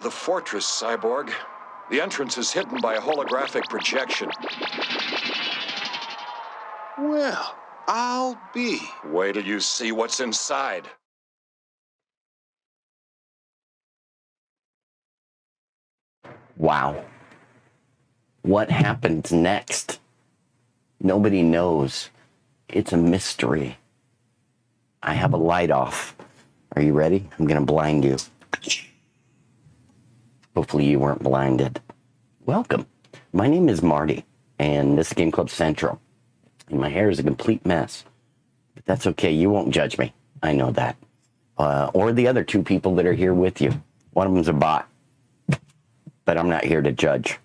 The fortress, Cyborg. The entrance is hidden by a holographic projection. Well, I'll be. Wait till you see what's inside. Wow. What happens next? Nobody knows. It's a mystery. I have a light off. Are you ready? I'm going to blind you. Hopefully you weren't blinded. Welcome. My name is Marty, and this is Game Club Central. And my hair is a complete mess. But that's okay. You won't judge me. I know that. Or the other two people that are here with you. One of them's a bot. But I'm not here to judge.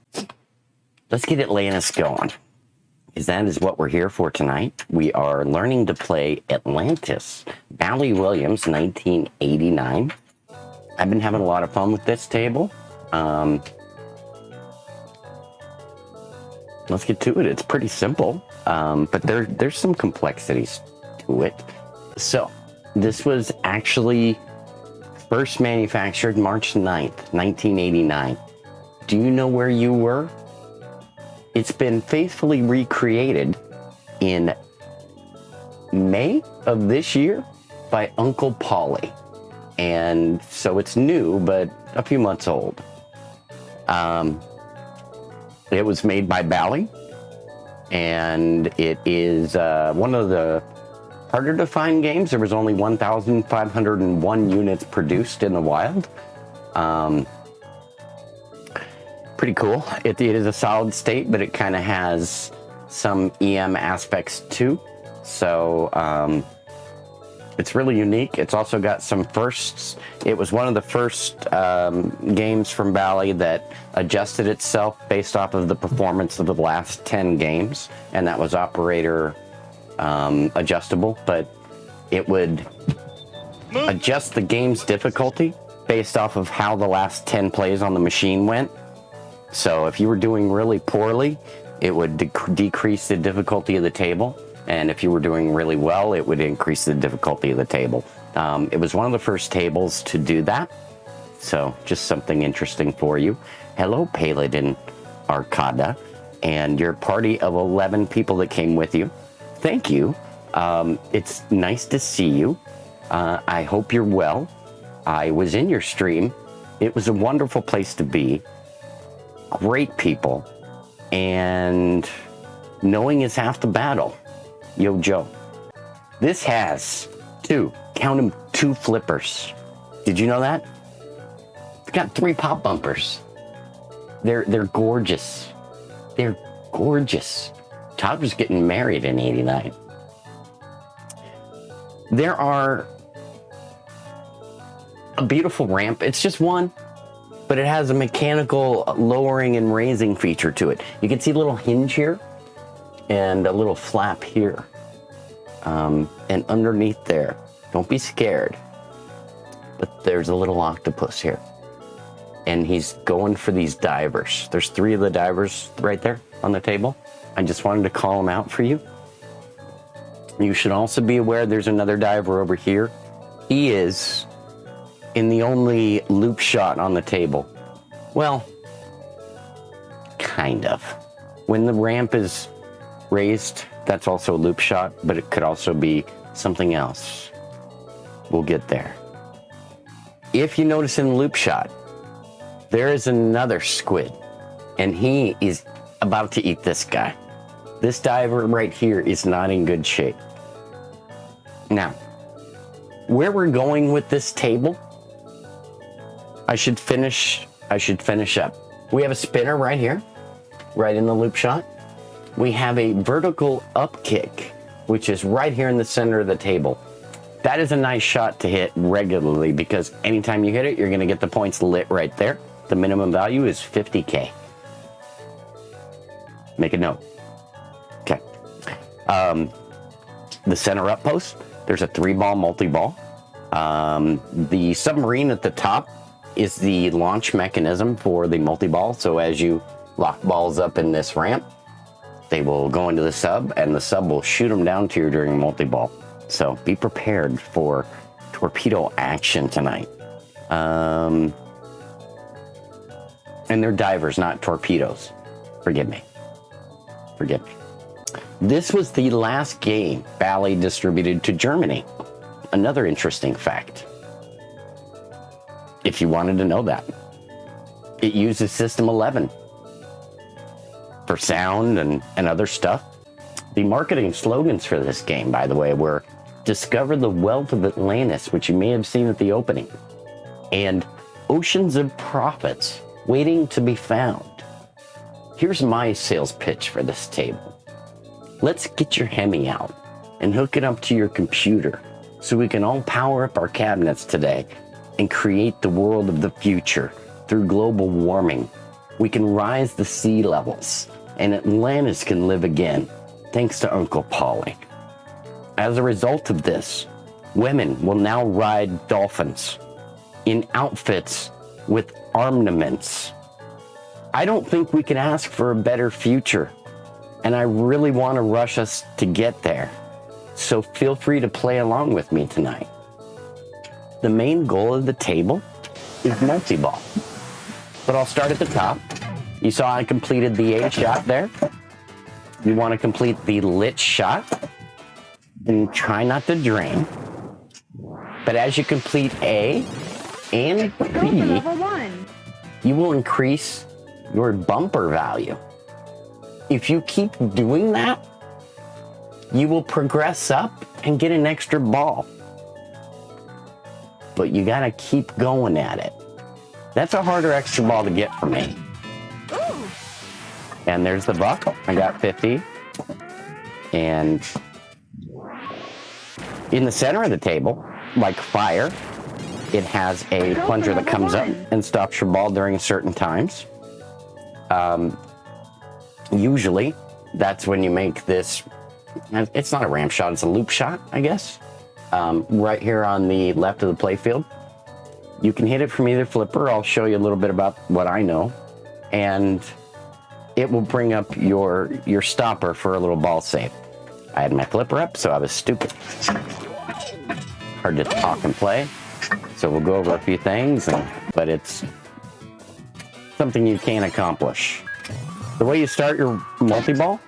Let's get Atlantis going. Because that is what we're here for tonight. We are learning to play Atlantis. Bally Williams, 1989. I've been having a lot of fun with this table. Let's get to it. It's pretty simple, but there's some complexities to it. So, this was actually first manufactured March 9th, 1989. Do you know where you were? It's been faithfully recreated in May of this year by Uncle Paulie. And so it's new, but a few months old. It was made by Bally, and it is one of the harder to find games. There was only 1,501 units produced in the wild. Pretty cool. It is a solid state, but it kind of has some EM aspects too. So it's really unique. It's also got some firsts. It was one of the first games from Bally that adjusted itself based off of the performance of the last 10 games, and that was operator adjustable, but it would adjust the game's difficulty based off of how the last 10 plays on the machine went. So if you were doing really poorly, it would decrease the difficulty of the table. And if you were doing really well, it would increase the difficulty of the table. It was one of the first tables to do that. So just something interesting for you. Hello, Paladin Arcada, and your party of 11 people that came with you. Thank you. It's nice to see you. I hope you're well. I was in your stream. It was a wonderful place to be. Great people, and knowing is half the battle. Yo, Joe. This has count them, two flippers. Did you know that? It's got 3 pop bumpers. They're gorgeous. They're gorgeous. Todd was getting married in '89. There are a beautiful ramp. It's just one, but it has a mechanical lowering and raising feature to it. You can see a little hinge here and a little flap here. And underneath there, don't be scared, but there's a little octopus here. And he's going for these divers. There's 3 of the divers right there on the table. I just wanted to call them out for you. You should also be aware there's another diver over here. He is in the only loop shot on the table. Well, kind of. When the ramp is raised, that's also a loop shot, but it could also be something else. We'll get there. If you notice in the loop shot, there is another squid, and he is about to eat this guy. This diver right here is not in good shape. Now, where we're going with this table, I should finish up. We have a spinner right here, right in the loop shot. We have a vertical up kick, which is right here in the center of the table. That is a nice shot to hit regularly, because anytime you hit it, you're going to get the points lit right there. The minimum value is 50K. Make a note. Okay. The center up post, there's a 3-ball multi-ball. The submarine at the top is the launch mechanism for the multi-ball. So as you lock balls up in this ramp, they will go into the sub, and the sub will shoot them down to you during multi-ball. So be prepared for torpedo action tonight. And they're divers, not torpedoes. Forgive me. Forgive me. This was the last game Bally distributed to Germany. Another interesting fact, if you wanted to know that. It uses System 11 for sound and other stuff. The marketing slogans for this game, by the way, were "Discover the Wealth of Atlantis," which you may have seen at the opening, and "Oceans of Profits Waiting to be Found." Here's my sales pitch for this table. Let's get your Hemi out and hook it up to your computer so we can all power up our cabinets today and create the world of the future through global warming. We can rise the sea levels and Atlantis can live again, thanks to Uncle Paulie. As a result of this, women will now ride dolphins in outfits with armaments. I don't think we can ask for a better future, and I really want to rush us to get there. So feel free to play along with me tonight. The main goal of the table is multi-ball, but I'll start at the top. You saw I completed the A shot there. You want to complete the lit shot and try not to drain. But as you complete A and B, you will increase your bumper value. If you keep doing that, you will progress up and get an extra ball. But you gotta keep going at it. That's a harder extra ball to get for me. Ooh. And there's the buck. I got 50. And in the center of the table, like fire, it has a plunger that comes up and stops your ball during certain times. Usually, that's when you make this, it's not a ramp shot, it's a loop shot, I guess. Right here on the left of the playfield. You can hit it from either flipper. I'll show you a little bit about what I know. And it will bring up your stopper for a little ball save. I had my flipper up, so I was stupid. Hard to talk and play. So we'll go over a few things, but it's something you can accomplish. The way you start your multi-ball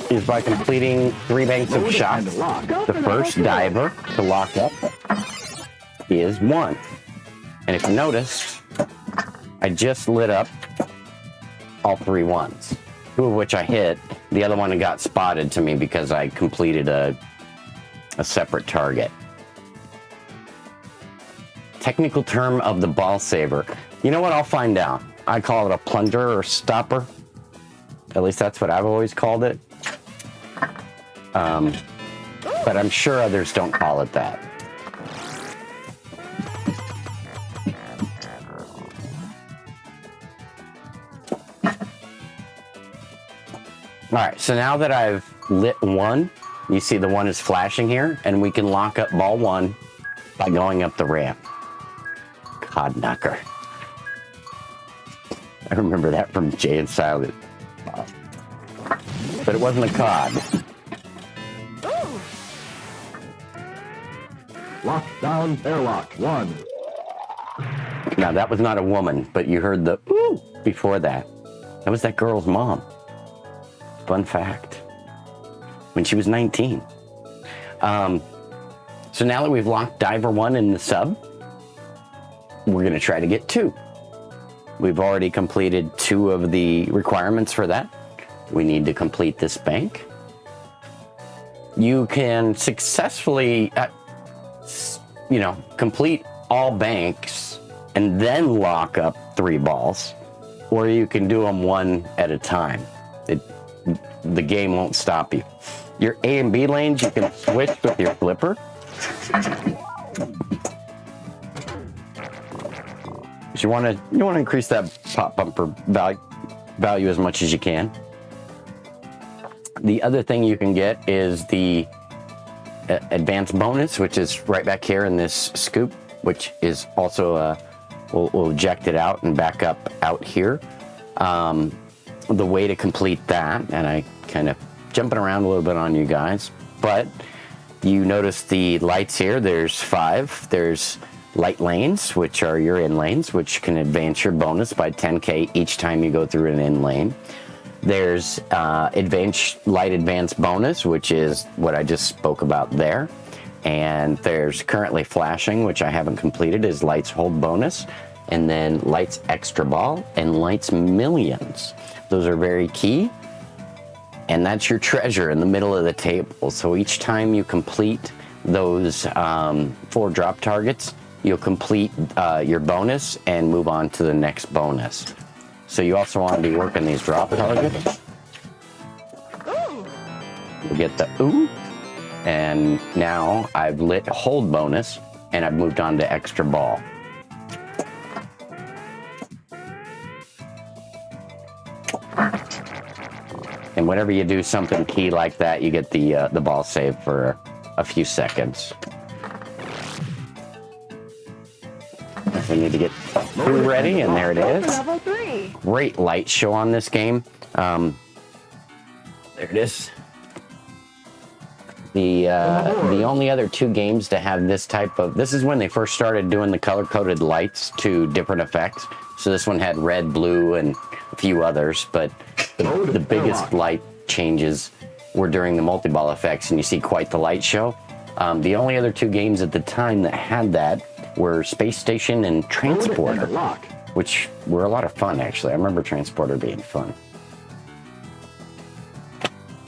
is by completing 3 banks of shots. The first diver to lock up is 1. And if you notice, I just lit up all 3 ones, 2 of which I hit. The other one got spotted to me because I completed a separate target. Technical term of the ball saver. You know what? I'll find out. I call it a plunger or stopper. At least that's what I've always called it. But I'm sure others don't call it that. All right, so now that I've lit 1, you see the 1 is flashing here, and we can lock up ball 1 by going up the ramp. Cod knocker. I remember that from Jay and Silent. But it wasn't a cod. Lockdown airlock 1. Now that was not a woman, but you heard the ooh before that. That was that girl's mom. Fun fact. When she was 19. So now that we've locked diver 1 in the sub, we're gonna try to get 2. We've already completed 2 of the requirements for that. We need to complete this bank. You can successfully, complete all banks and then lock up 3 balls, or you can do them 1 at a time. The game won't stop you. Your A and B lanes, you can switch with your flipper. You want to increase that pop bumper value as much as you can. The other thing you can get is the advanced bonus, which is right back here in this scoop, which is also we'll eject it out and back up out here. The way to complete that, and I kind of jumping around a little bit on you guys, but you notice the lights here. There's 5. There's light lanes, which are your in lanes, which can advance your bonus by 10k each time you go through an in lane. There's light advance bonus, which is what I just spoke about there. And there's currently flashing, which I haven't completed, is lights hold bonus. And then lights extra ball and lights millions. Those are very key. And that's your treasure in the middle of the table. So each time you complete those 4 drop targets, you'll complete your bonus and move on to the next bonus. So you also want to be working these drop targets. You'll get the ooh. And now I've lit hold bonus and I've moved on to extra ball. And whenever you do something key like that, you get the ball save for a few seconds. We need to get 2 ready, and there it is. Level 3. Great light show on this game. There it is. The only other 2 games to have this type of... This is when they first started doing the color-coded lights to different effects. So this one had red, blue, and a few others, but the biggest light changes were during the multi-ball effects, and you see quite the light show. The only other 2 games at the time that had that were Space Station and Transporter, which were a lot of fun, actually. I remember Transporter being fun.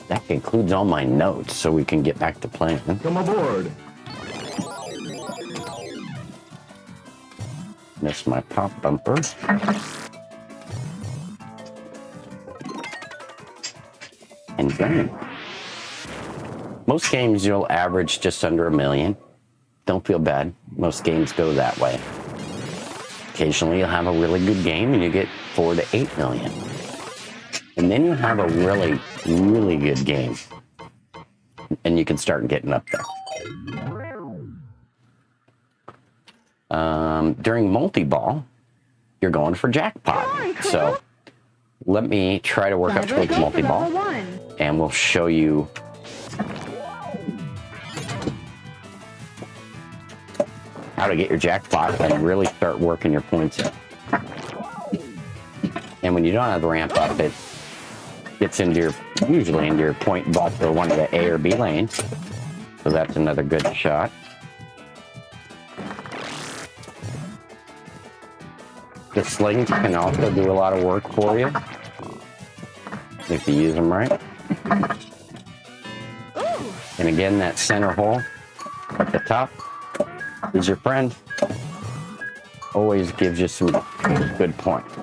That concludes all my notes, so we can get back to playing. Come aboard. Missed my pop bumper. And done. Most games you'll average just under 1 million. Don't feel bad. Most games go that way. Occasionally you'll have a really good game and you get 4 to 8 million. And then you have a really, really good game. And you can start getting up there. During multi-ball, you're going for jackpot. So let me try to work up towards multi-ball. And we'll show you how to get your jackpot and really start working your points in. And when you don't have the ramp up, it gets usually into your point box for one of the A or B lanes. So that's another good shot. The slings can also do a lot of work for you if you use them right. And again, that center hole at the top is your friend. Always gives you some good points.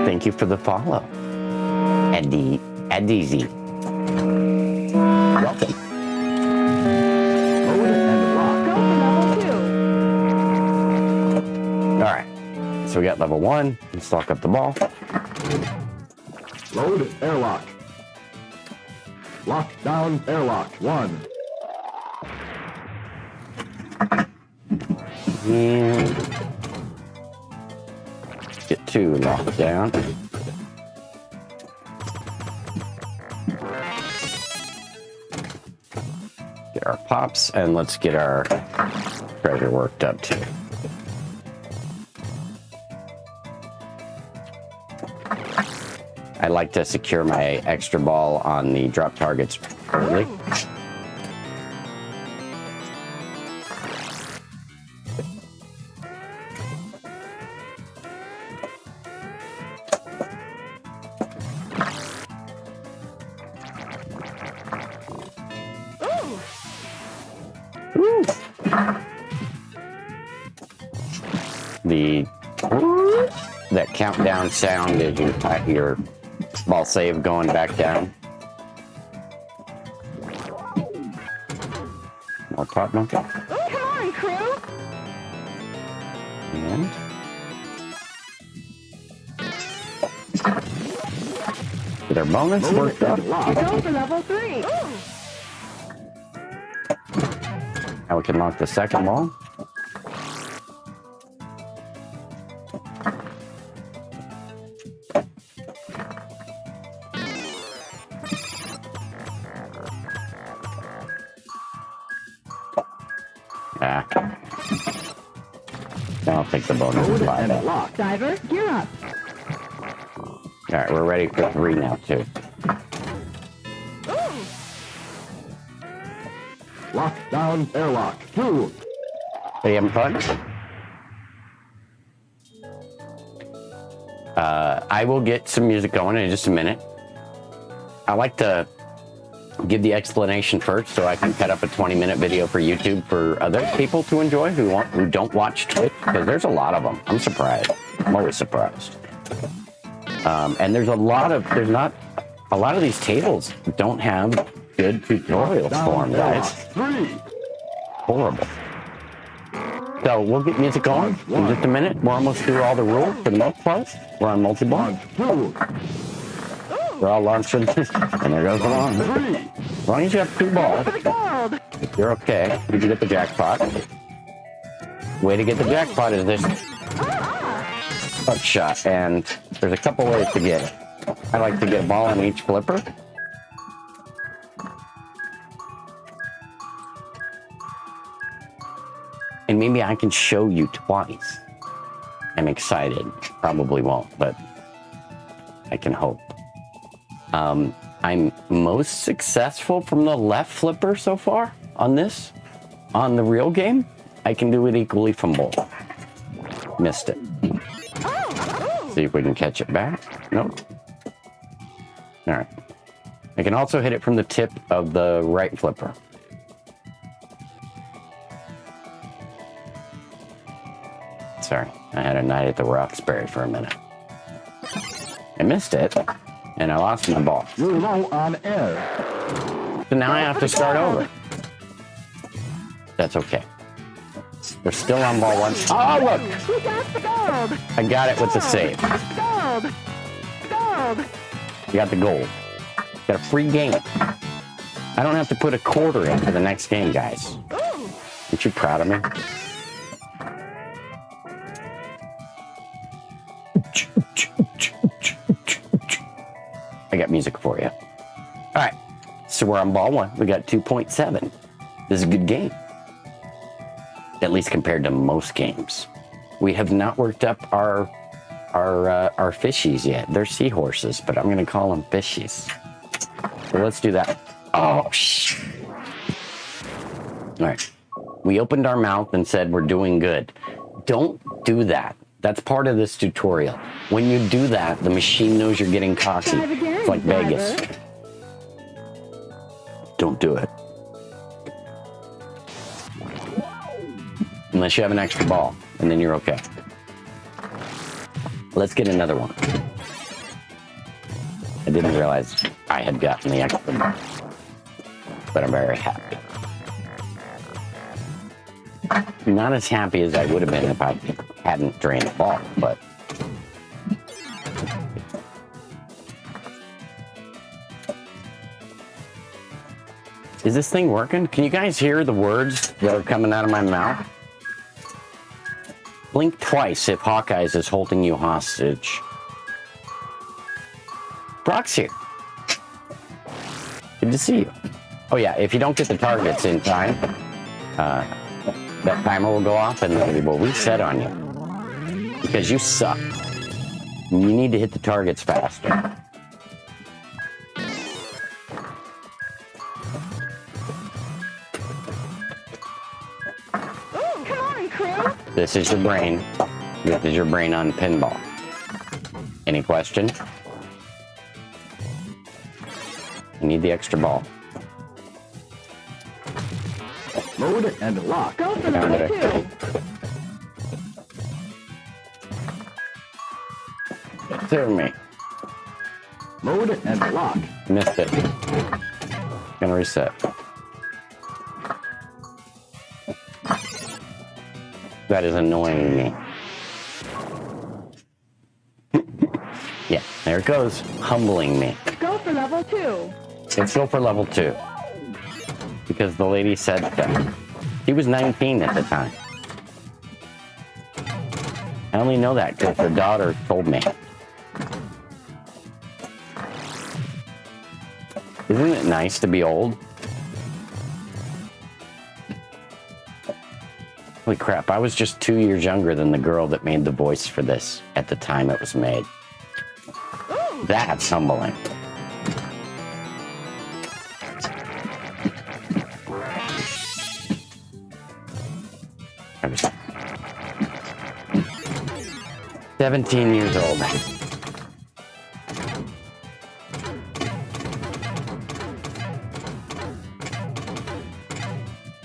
Thank you for the follow. Eddie. Welcome. Go for level 2. Alright. So we got level 1. Let's lock up the ball. Load airlock. Lock down airlock. 1. And get 2 locked down. Get our pops, and let's get our treasure worked up too. I like to secure my extra ball on the drop targets early. That countdown sound is your ball save going back down. More pop monkey. Come on, crew. And Get our bonus Load worked up. and lock. Go for level 3. Now we can lock the second ball. Ah. I'll take the bonus Load and buy and that. lock. Diver, gear up. All right, we're ready for 3 now, too. Lock down, airlock. 2. Are you having fun? I will get some music going in just a minute. I like to give the explanation first so I can cut up a 20-minute video for YouTube for other people to enjoy who don't watch Twitch, because there's a lot of them. I'm surprised. I'm always surprised. And there's not a lot of these tables don't have good tutorials for them, guys. 3. Horrible. So we'll get music going in just a minute. We're almost through all the rules for the most part. We're on multi-ball. Launch 2. We're all launching. And there goes the launch. 3. As long as you have 2 balls, For the gold. you're okay. You can get the jackpot. Way to get the jackpot is this butt shot. And there's a couple ways to get it. I like to get a ball on each flipper. And maybe I can show you twice. I'm excited. Probably won't, but I can hope. I'm most successful from the left flipper so far on this. On the real game, I can do it equally from both. Missed it. See if we can catch it back. Nope. All right. I can also hit it from the tip of the right flipper. Sorry, I had a night at the Roxbury for a minute. I missed it, and I lost my ball. You're low on air. So now I have to start over. That's okay. We're still on ball 1. Oh, look! We got the gold. I got it with the save. Gold. Gold. You got the gold. Got a free game. I don't have to put a quarter in for the next game, guys. Aren't you proud of me? I got music for you. All right, so we're on ball 1. We got 2.7. This is a good game, at least compared to most games. We have not worked up our fishies yet. They're seahorses, but I'm gonna call them fishies. So let's do that. Oh, shh. All right, we opened our mouth and said we're doing good. Don't do that. That's part of this tutorial. When you do that, the machine knows you're getting cocky. It's like Vegas. Don't do it. Unless you have an extra ball, and then you're okay. Let's get another one. I didn't realize I had gotten the extra ball, but I'm very happy. Not as happy as I would have been if I hadn't drained the ball, but is this thing working? Can you guys hear the words that are coming out of my mouth? Blink twice if Hawkeyes is holding you hostage. Brock's here. Good to see you. Oh yeah, if you don't get the targets in time, that timer will go off and it will reset on you. Because you suck. You need to hit the targets faster. Come on, crew. This is your brain. This is your brain on pinball. Any question? I need the extra ball. Load and lock. Go for Down level there. 2. To me. Load and lock. Missed it. Gonna reset. That is annoying me. Yeah, there it goes. Humbling me. Go for level 2. Let's go for level 2. Because the lady said that. He was 19 at the time. I only know that because her daughter told me. Isn't it nice to be old? Holy crap, I was just 2 years younger than the girl that made the voice for this at the time it was made. That's humbling. I was 17 years old.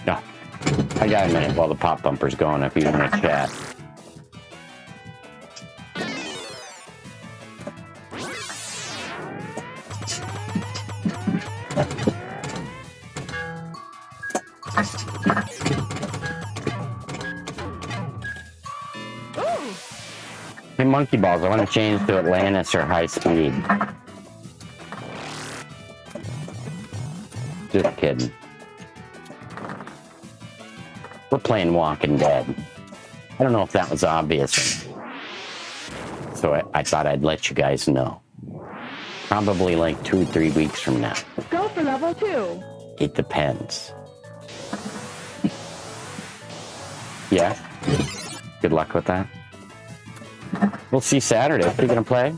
No, I got a minute while the pop bumper's going if you want to chat. Hey, monkey balls, I want to change to Atlantis or high speed. Just kidding. We're playing Walking Dead. I don't know if that was obvious. So I thought I'd let you guys know. Probably like 2 or 3 weeks from now. Go for level 2. It depends. Yeah? Good luck with that. We'll see Saturday. What are you going to play?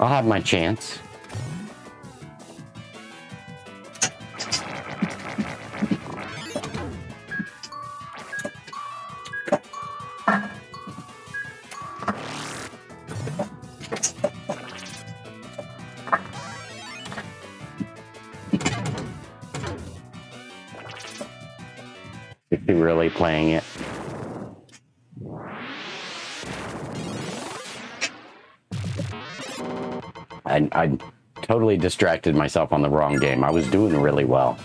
I'll have my chance. Is he really playing it? I totally distracted myself on the wrong game. I was doing really well.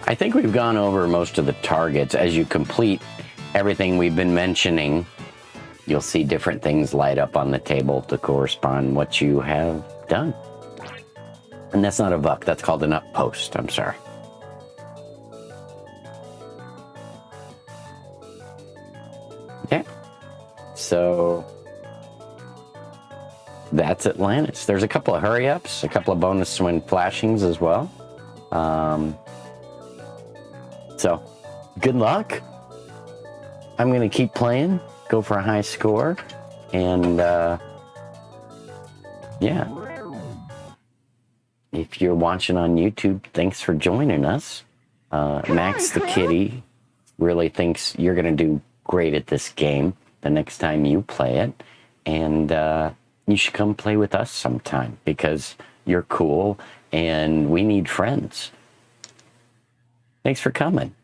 I think we've gone over most of the targets. As you complete everything we've been mentioning, you'll see different things light up on the table to correspond what you have done. And that's not a buck. That's called an up post. I'm sorry. Okay. So that's Atlantis. There's a couple of hurry-ups, a couple of bonus win flashings as well. So good luck. I'm going to keep playing, go for a high score, and yeah. If you're watching on YouTube, thanks for joining us. Max the Kitty really thinks you're going to do great at this game the next time you play it. And you should come play with us sometime because you're cool and we need friends. Thanks for coming.